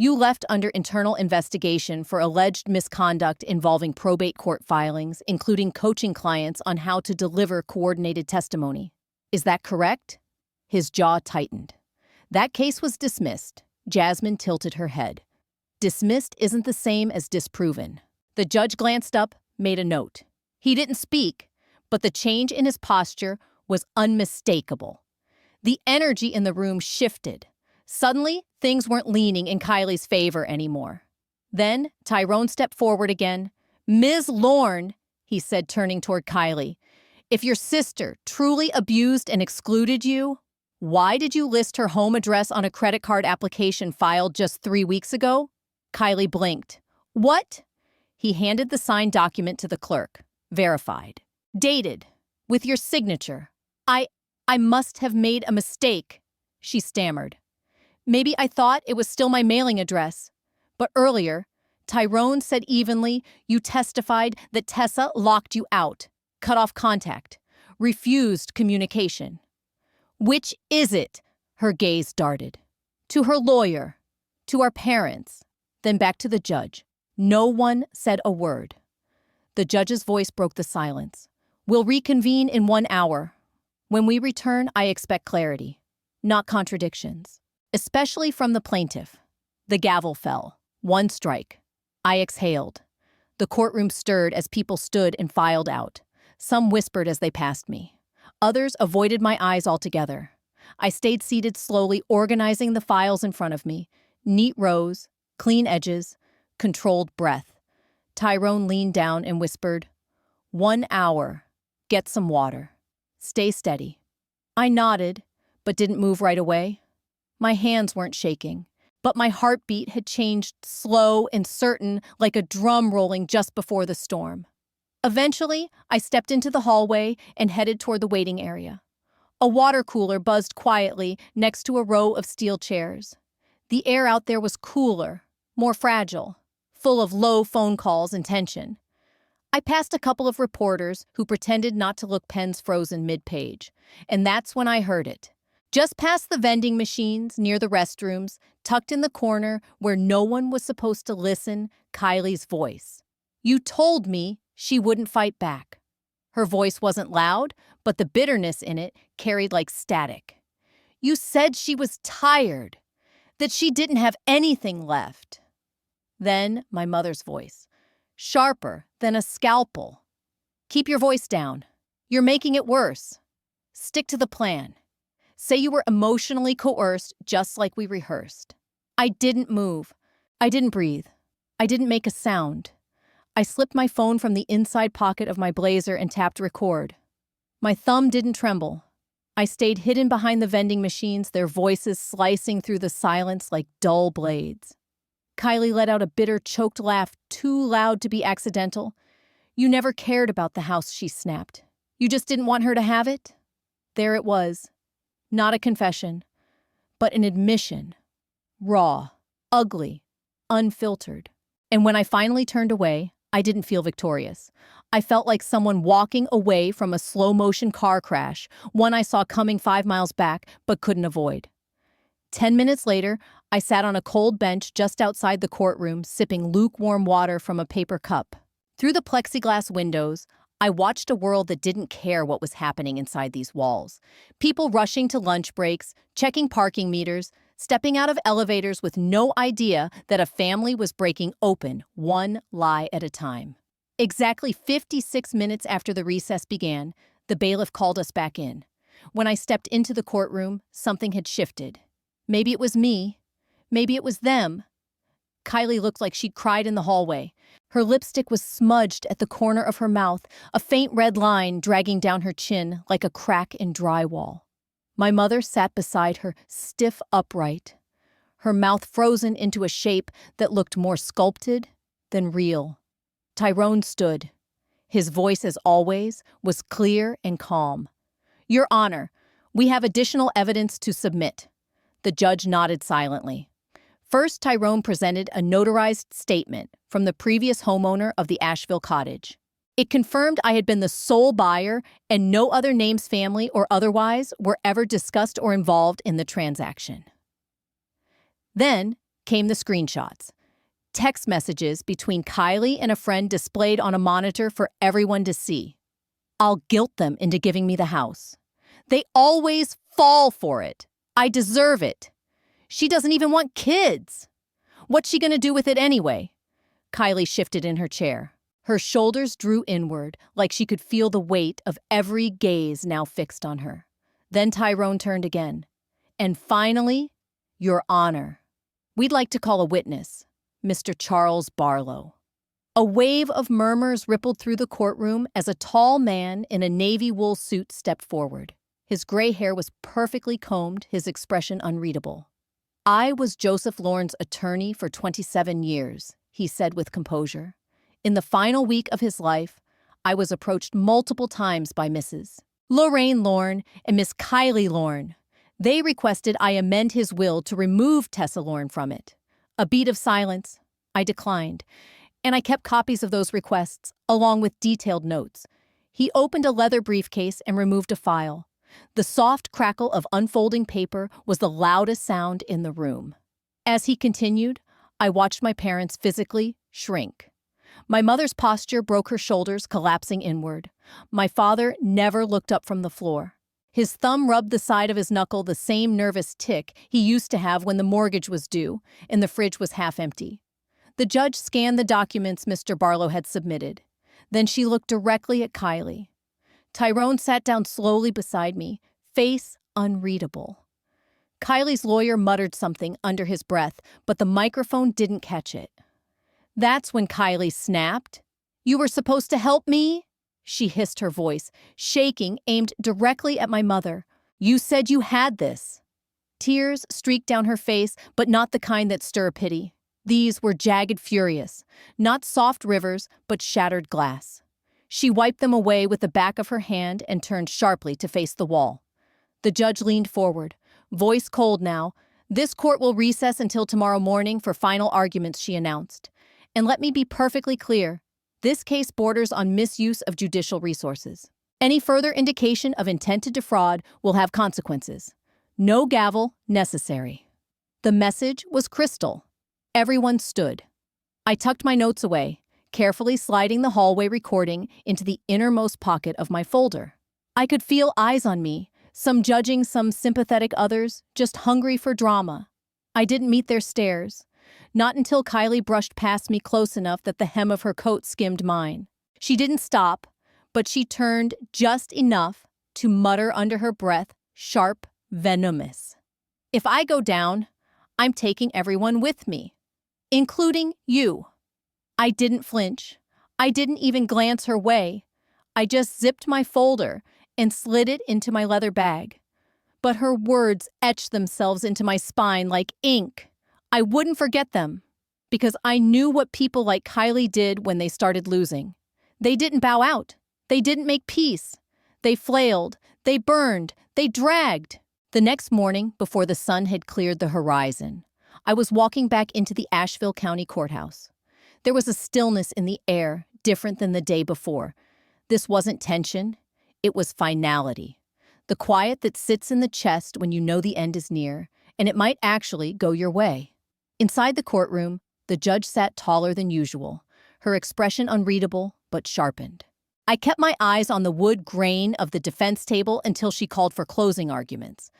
You left under internal investigation for alleged misconduct involving probate court filings, including coaching clients on how to deliver coordinated testimony. Is that correct? His jaw tightened. That case was dismissed. Jasmine tilted her head. Dismissed isn't the same as disproven. The judge glanced up, made a note. He didn't speak, but the change in his posture was unmistakable. The energy in the room shifted. Suddenly, things weren't leaning in Kylie's favor anymore. Then, Tyrone stepped forward again. Ms. Lorne, he said, turning toward Kylie, if your sister truly abused and excluded you, why did you list her home address on a credit card application filed just 3 weeks ago? Kylie blinked. What? He handed the signed document to the clerk. Verified. Dated. With your signature. I must have made a mistake, she stammered. Maybe I thought it was still my mailing address. But earlier, Tyrone said evenly, you testified that Tessa locked you out, cut off contact, refused communication. Which is it? Her gaze darted. To her lawyer, to our parents, then back to the judge. No one said a word. The judge's voice broke the silence. We'll reconvene in 1 hour. When we return, I expect clarity, not contradictions. Especially from the plaintiff. The gavel fell. 1 strike. I exhaled. The courtroom stirred as people stood and filed out. Some whispered as they passed me. Others avoided my eyes altogether. I stayed seated, slowly organizing the files in front of me. Neat rows, clean edges, controlled breath. Tyrone leaned down and whispered, 1 hour. Get some water. Stay steady. I nodded, but didn't move right away. My hands weren't shaking, but my heartbeat had changed slow and certain, like a drum rolling just before the storm. Eventually, I stepped into the hallway and headed toward the waiting area. A water cooler buzzed quietly next to a row of steel chairs. The air out there was cooler, more fragile, full of low phone calls and tension. I passed a couple of reporters who pretended not to look, pens frozen mid-page, and that's when I heard it. Just past the vending machines, near the restrooms, tucked in the corner where no one was supposed to listen, Kylie's voice. You told me she wouldn't fight back. Her voice wasn't loud, but the bitterness in it carried like static. You said she was tired, that she didn't have anything left. Then my mother's voice, sharper than a scalpel. Keep your voice down. You're making it worse. Stick to the plan. Say you were emotionally coerced just like we rehearsed. I didn't move. I didn't breathe. I didn't make a sound. I slipped my phone from the inside pocket of my blazer and tapped record. My thumb didn't tremble. I stayed hidden behind the vending machines, their voices slicing through the silence like dull blades. Kylie let out a bitter, choked laugh, too loud to be accidental. You never cared about the house, she snapped. You just didn't want her to have it? There it was. Not a confession, but an admission. Raw, ugly, unfiltered. And when I finally turned away, I didn't feel victorious. I felt like someone walking away from a slow-motion car crash, one I saw coming 5 miles back but couldn't avoid. 10 minutes later, I sat on a cold bench just outside the courtroom, sipping lukewarm water from a paper cup. Through the plexiglass windows, I watched a world that didn't care what was happening inside these walls. People rushing to lunch breaks, checking parking meters, stepping out of elevators with no idea that a family was breaking open, one lie at a time. Exactly 56 minutes after the recess began, the bailiff called us back in. When I stepped into the courtroom, something had shifted. Maybe it was me. Maybe it was them. Kylie looked like she'd cried in the hallway. Her lipstick was smudged at the corner of her mouth, a faint red line dragging down her chin like a crack in drywall. My mother sat beside her, stiff upright, her mouth frozen into a shape that looked more sculpted than real. Tyrone stood, His voice, as always, was clear and calm. "Your Honor, we have additional evidence to submit." The judge nodded silently. First, Tyrone presented a notarized statement from the previous homeowner of the Asheville cottage. It confirmed I had been the sole buyer and no other names, family or otherwise, were ever discussed or involved in the transaction. Then came the screenshots. Text messages between Kylie and a friend displayed on a monitor for everyone to see. "I'll guilt them into giving me the house. They always fall for it. I deserve it. She doesn't even want kids. What's she gonna do with it anyway?" Kylie shifted in her chair. Her shoulders drew inward, like she could feel the weight of every gaze now fixed on her. Then Tyrone turned again. "And finally, Your Honor, we'd like to call a witness, Mr. Charles Barlow." A wave of murmurs rippled through the courtroom as a tall man in a navy wool suit stepped forward. His gray hair was perfectly combed, his expression unreadable. "I was Joseph Lorne's attorney for 27 years, he said with composure. "In the final week of his life, I was approached multiple times by Mrs. Lorraine Lorne and Miss Kylie Lorne. They requested I amend his will to remove Tessa Lorne from it. A beat of silence. I declined, and I kept copies of those requests, along with detailed notes." He opened a leather briefcase and removed a file. The soft crackle of unfolding paper was the loudest sound in the room. As he continued, I watched my parents physically shrink. My mother's posture broke her shoulders, collapsing inward. My father never looked up from the floor. His thumb rubbed the side of his knuckle, the same nervous tick he used to have when the mortgage was due and the fridge was half empty. The judge scanned the documents Mr. Barlow had submitted. Then she looked directly at Kylie. Tyrone sat down slowly beside me, face unreadable. Kylie's lawyer muttered something under his breath, but the microphone didn't catch it. That's when Kylie snapped. "You were supposed to help me?" She hissed, her voice, shaking, aimed directly at my mother. "You said you had this." Tears streaked down her face, but not the kind that stir pity. These were jagged, furious, not soft rivers, but shattered glass. She wiped them away with the back of her hand and turned sharply to face the wall. The judge leaned forward, voice cold now. "This court will recess until tomorrow morning for final arguments," she announced. "And let me be perfectly clear, this case borders on misuse of judicial resources. Any further indication of intent to defraud will have consequences. No gavel necessary." The message was crystal. Everyone stood. I tucked my notes away, carefully sliding the hallway recording into the innermost pocket of my folder. I could feel eyes on me, some judging, some sympathetic, others just hungry for drama. I didn't meet their stares. Not until Kylie brushed past me close enough that the hem of her coat skimmed mine. She didn't stop, but she turned just enough to mutter under her breath, sharp, venomous. "If I go down, I'm taking everyone with me, including you." I didn't flinch. I didn't even glance her way. I just zipped my folder and slid it into my leather bag. But her words etched themselves into my spine like ink. I wouldn't forget them, because I knew what people like Kylie did when they started losing. They didn't bow out. They didn't make peace. They flailed. They burned. They dragged. The next morning, before the sun had cleared the horizon, I was walking back into the Asheville County Courthouse. There was a stillness in the air, different than the day before. This wasn't tension. It was finality. The quiet that sits in the chest when you know the end is near, and it might actually go your way. Inside the courtroom, the judge sat taller than usual, her expression unreadable but sharpened. I kept my eyes on the wood grain of the defense table until she called for closing arguments.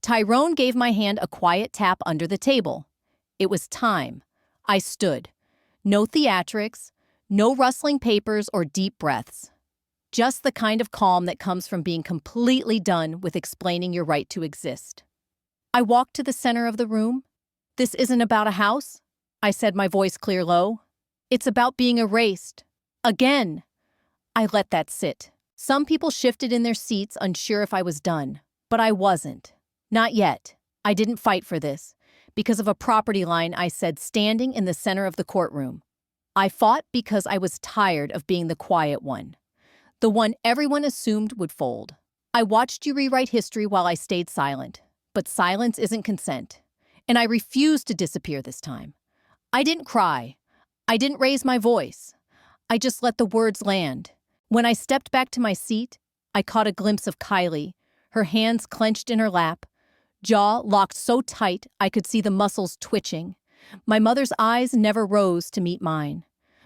Tyrone gave my hand a quiet tap under the table. It was time. I stood. No theatrics, no rustling papers or deep breaths. Just the kind of calm that comes from being completely done with explaining your right to exist. I walked to the center of the room. "This isn't about a house," I said, my voice clear low. "It's about being erased. Again." I let that sit. Some people shifted in their seats, unsure if I was done. But I wasn't. Not yet. I didn't fight for this. Because of a property line I said standing in the center of the courtroom. I fought because I was tired of being the quiet one, the one everyone assumed would fold. I watched you rewrite history while I stayed silent, but silence isn't consent, and I refused to disappear this time. I didn't cry. I didn't raise my voice. I just let the words land. When I stepped back to my seat, I caught a glimpse of Kylie, her hands clenched in her lap, jaw locked so tight I could see the muscles twitching. My mother's eyes never rose to meet mine.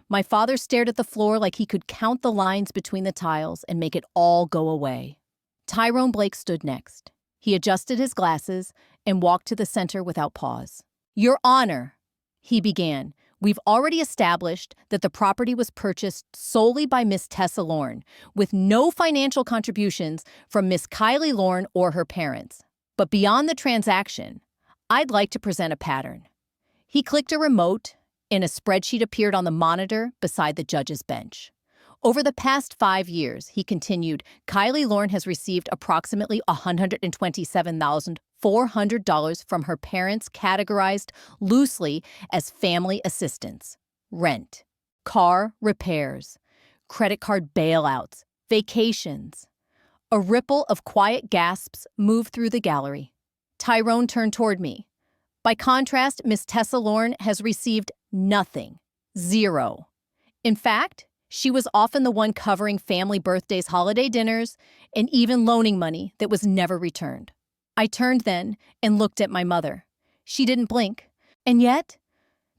My father stared at the floor like he could count the lines between the tiles and make it all go away. Tyrone Blake stood next. He adjusted his glasses and walked to the center without pause. "Your Honor," he began, "we've already established that the property was purchased solely by Miss Tessa Lorne, with no financial contributions from Miss Kylie Lorne or her parents. But beyond the transaction, I'd like to present a pattern." He clicked a remote, and a spreadsheet appeared on the monitor beside the judge's bench. Over the past 5 years, he continued, Kylie Lorne has received approximately $127,400 from her parents, categorized loosely as family assistance, rent, car repairs, credit card bailouts, vacations. A ripple of quiet gasps moved through the gallery. Tyrone turned toward me. By contrast, Miss Tessa Lorne has received nothing. Zero. In fact, she was often the one covering family birthdays, holiday dinners, and even loaning money that was never returned. I turned then and looked at my mother. She didn't blink. And yet,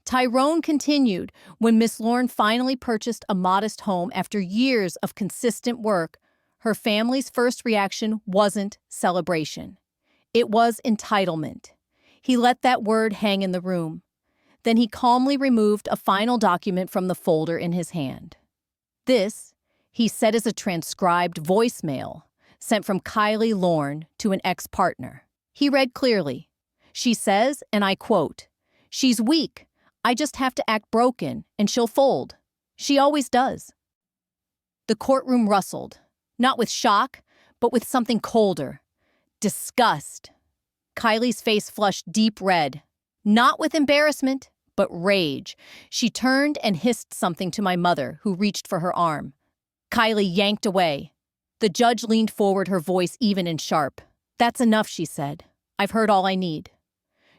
Tyrone continued, when Miss Lorne finally purchased a modest home after years of consistent work, her family's first reaction wasn't celebration. It was entitlement. He let that word hang in the room. Then he calmly removed a final document from the folder in his hand. This, he said, is a transcribed voicemail sent from Kylie Lorne to an ex-partner. He read clearly. She says, and I quote, "She's weak. I just have to act broken, and she'll fold. She always does." The courtroom rustled, not with shock, but with something colder. Disgust. Kylie's face flushed deep red, not with embarrassment, but rage. She turned and hissed something to my mother, who reached for her arm. Kylie yanked away. The judge leaned forward, her voice even and sharp. "That's enough," she said. "I've heard all I need."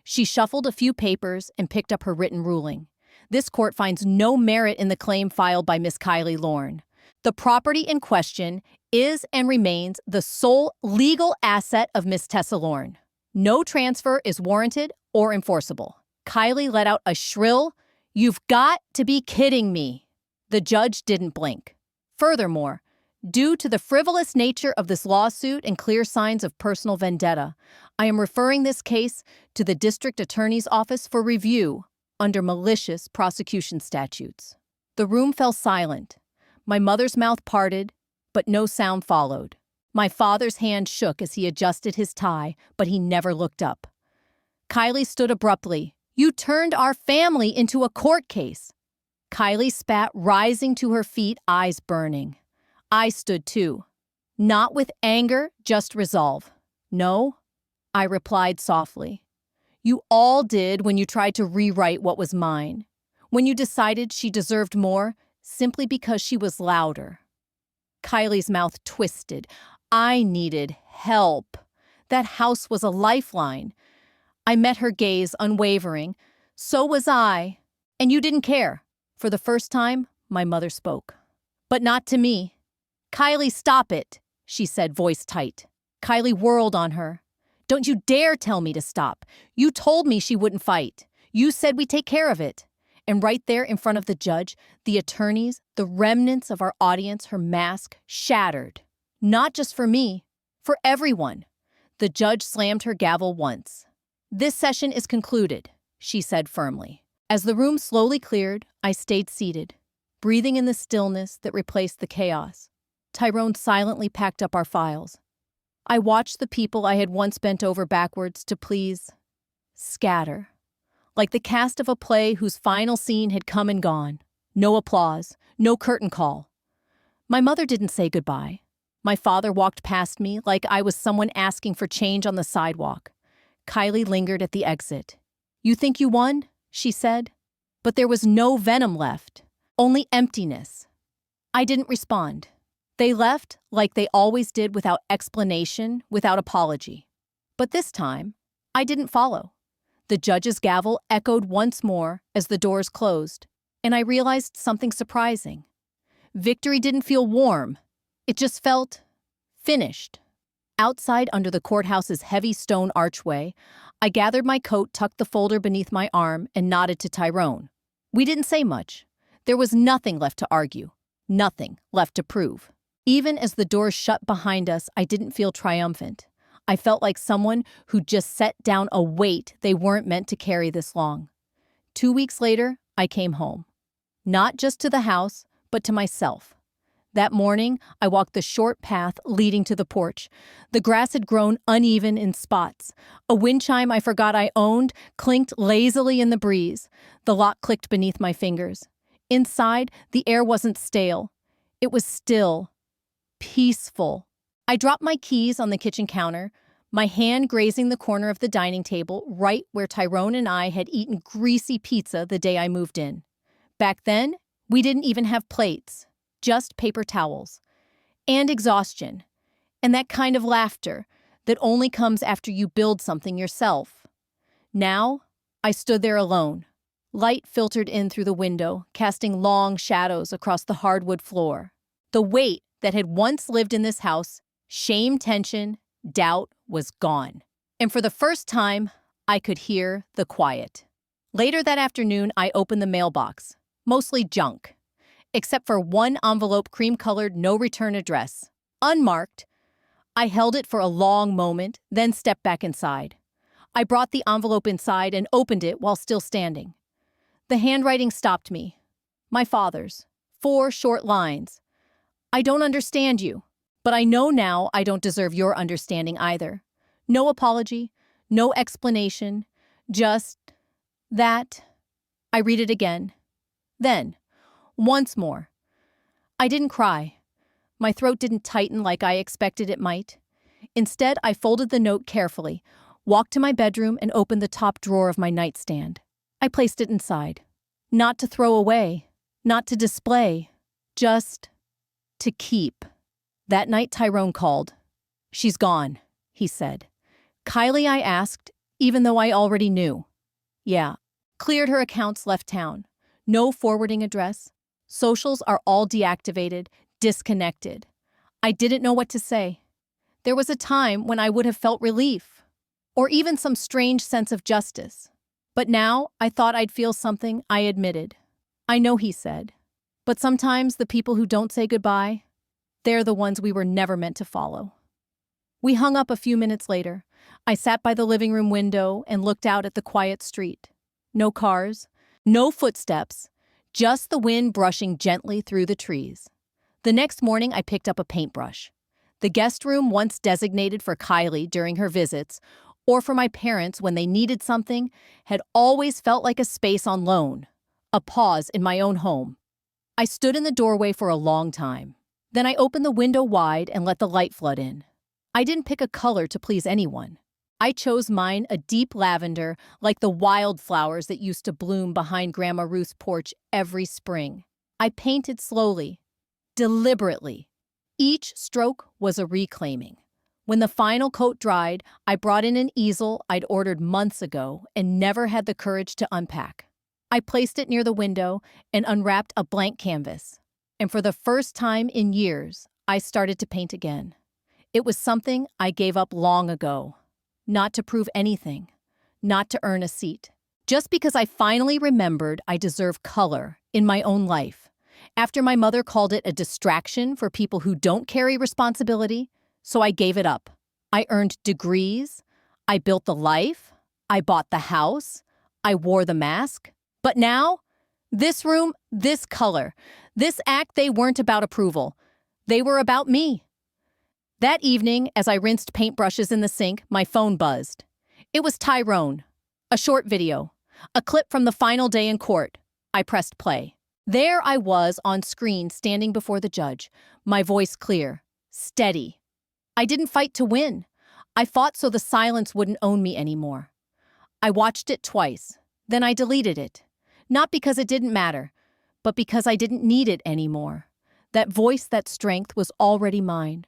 She shuffled a few papers and picked up her written ruling. This court finds no merit in the claim filed by Miss Kylie Lorne. The property in question is and remains the sole legal asset of Miss Tessa Lorne. No transfer is warranted or enforceable. Kylie let out a shrill, "You've got to be kidding me." The judge didn't blink. Furthermore, due to the frivolous nature of this lawsuit and clear signs of personal vendetta, I am referring this case to the district attorney's office for review under malicious prosecution statutes. The room fell silent. My mother's mouth parted, but no sound followed. My father's hand shook as he adjusted his tie, but he never looked up. Kylie stood abruptly. "You turned our family into a court case." Kylie spat, rising to her feet, eyes burning. I stood too. Not with anger, just resolve. "No," I replied softly. "You all did when you tried to rewrite what was mine. When you decided she deserved more simply because she was louder." Kylie's mouth twisted. I needed help. That house was a lifeline. I met her gaze, unwavering. "So was I. And you didn't care." For the first time, my mother spoke. "But not to me." "Kylie, stop it," she said, voice tight. Kylie whirled on her. "Don't you dare tell me to stop. You told me she wouldn't fight. You said we'd take care of it." And right there in front of the judge, the attorneys, the remnants of our audience, her mask shattered. Not just for me, for everyone. The judge slammed her gavel once. "This session is concluded," she said firmly. As the room slowly cleared, I stayed seated, breathing in the stillness that replaced the chaos. Tyrone silently packed up our files. I watched the people I had once bent over backwards to please scatter, like the cast of a play whose final scene had come and gone. No applause, no curtain call. My mother didn't say goodbye. My father walked past me like I was someone asking for change on the sidewalk. Kylie lingered at the exit. "You think you won?" she said. But there was no venom left. Only emptiness. I didn't respond. They left like they always did, without explanation, without apology. But this time, I didn't follow. The judge's gavel echoed once more as the doors closed, and I realized something surprising. Victory didn't feel warm. It just felt finished. Outside, under the courthouse's heavy stone archway, I gathered my coat, tucked the folder beneath my arm, and nodded to Tyrone. We didn't say much. There was nothing left to argue, nothing left to prove. Even as the doors shut behind us, I didn't feel triumphant. I felt like someone who just set down a weight they weren't meant to carry this long. 2 weeks later, I came home. Not just to the house, but to myself. That morning, I walked the short path leading to the porch. The grass had grown uneven in spots. A wind chime I forgot I owned clinked lazily in the breeze. The lock clicked beneath my fingers. Inside, the air wasn't stale. It was still, peaceful. I dropped my keys on the kitchen counter, my hand grazing the corner of the dining table, right where Tyrone and I had eaten greasy pizza the day I moved in. Back then, we didn't even have plates, just paper towels. And exhaustion. And that kind of laughter that only comes after you build something yourself. Now, I stood there alone. Light filtered in through the window, casting long shadows across the hardwood floor. The weight that had once lived in this house, shame, tension, doubt, was gone. And for the first time, I could hear the quiet. Later that afternoon, I opened the mailbox. Mostly junk. Except for one envelope, cream-colored, no return address. Unmarked. I held it for a long moment, then stepped back inside. I brought the envelope inside and opened it while still standing. The handwriting stopped me. My father's. 4 short lines. I don't understand you, but I know now I don't deserve your understanding either. No apology, no explanation, just that. I read it again. Then, once more. I didn't cry. My throat didn't tighten like I expected it might. Instead, I folded the note carefully, walked to my bedroom, and opened the top drawer of my nightstand. I placed it inside. Not to throw away, not to display, just to keep. That night, Tyrone called. "She's gone," he said. "Kylie?" I asked, even though I already knew. "Yeah. Cleared her accounts, left town. No forwarding address. Socials are all deactivated, disconnected." I didn't know what to say. There was a time when I would have felt relief, or even some strange sense of justice. But now I thought I'd feel something. I admitted. "I know," he said. "But sometimes the people who don't say goodbye, they're the ones we were never meant to follow." We hung up a few minutes later. I sat by the living room window and looked out at the quiet street. No cars, no footsteps, just the wind brushing gently through the trees. The next morning, I picked up a paintbrush. The guest room, once designated for Kylie during her visits, or for my parents when they needed something, had always felt like a space on loan, a pause in my own home. I stood in the doorway for a long time. Then I opened the window wide and let the light flood in. I didn't pick a color to please anyone. I chose mine, a deep lavender, like the wildflowers that used to bloom behind Grandma Ruth's porch every spring. I painted slowly, deliberately. Each stroke was a reclaiming. When the final coat dried, I brought in an easel I'd ordered months ago and never had the courage to unpack. I placed it near the window and unwrapped a blank canvas. And for the first time in years, I started to paint again. It was something I gave up long ago. Not to prove anything, not to earn a seat. Just because I finally remembered I deserve color in my own life. After my mother called it a distraction for people who don't carry responsibility, so I gave it up. I earned degrees, I built the life, I bought the house, I wore the mask. But now, this room, this color, this act, they weren't about approval. They were about me. That evening, as I rinsed paintbrushes in the sink, my phone buzzed. It was Tyrone. A short video. A clip from the final day in court. I pressed play. There I was on screen, standing before the judge, my voice clear, steady. I didn't fight to win. I fought so the silence wouldn't own me anymore. I watched it twice. Then I deleted it. Not because it didn't matter, but because I didn't need it anymore. That voice, that strength was already mine.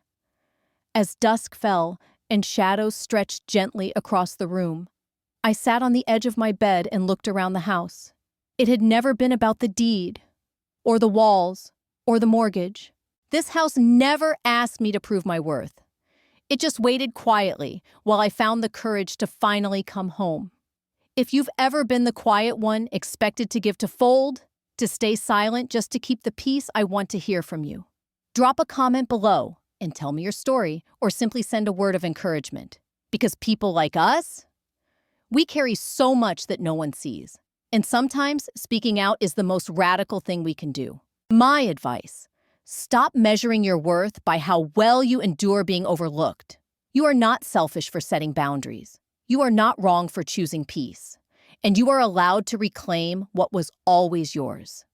As dusk fell and shadows stretched gently across the room, I sat on the edge of my bed and looked around the house. It had never been about the deed, or the walls, or the mortgage. This house never asked me to prove my worth. It just waited quietly while I found the courage to finally come home. If you've ever been the quiet one expected to give to fold, to stay silent just to keep the peace, I want to hear from you. Drop a comment below and tell me your story, or simply send a word of encouragement. Because people like us, we carry so much that no one sees. And sometimes speaking out is the most radical thing we can do. My advice: stop measuring your worth by how well you endure being overlooked. You are not selfish for setting boundaries. You are not wrong for choosing peace. And you are allowed to reclaim what was always yours.